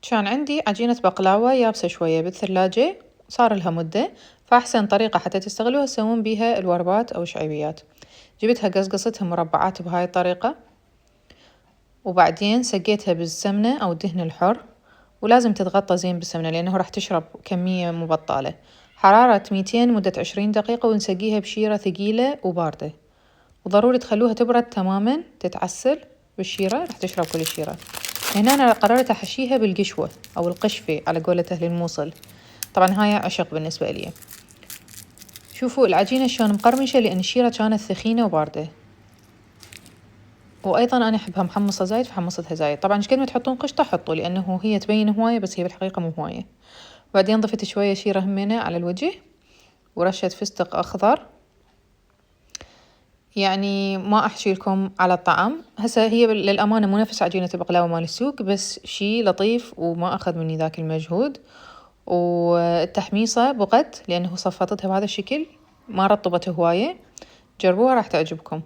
كان عندي عجينة بقلاوة يابسة شوية بالثلاجة، صار لها مدة، فأحسن طريقة حتى تستغلوها تسوون بيها الوربات أو الشعيبيات. جبتها قصقصتها مربعات بهاي الطريقة، وبعدين سقيتها بالسمنة أو الدهن الحر، ولازم تتغطى زين بالسمنة لأنه راح تشرب كمية مبطالة. حرارة 200 مدة 20 دقيقة، ونسقيها بشيرة ثقيلة وباردة، وضروري تخلوها تبرد تماما، تتعسل بالشيرة، راح تشرب كل الشيرة. هنا أنا قررت أحشيها بالقشوة أو القشفة على قولة أهل الموصل، طبعا هاي عشق بالنسبة لي. شوفوا العجينة شلون مقرمشة لأن الشيرة كانت ثخينة وباردة، وأيضا أنا أحبها محمصة زايد فحمصتها زايد. طبعا إيش قد ما تحطون قشطة حطوا، لأنه هي تبين هواية بس هي بالحقيقة مو هواية. وبعدين ضفت شوية شيرة همينة على الوجه، ورشة فستق أخضر. يعني ما أحشي لكم على الطعم هسه، هي للأمانة مو نفس عجينة البقلاوة مال السوق، بس شي لطيف وما أخذ مني ذاك المجهود. والتحميصة بغت لأنه صفطتها بهذا الشكل، ما رطبت هواية. جربوها راح تعجبكم.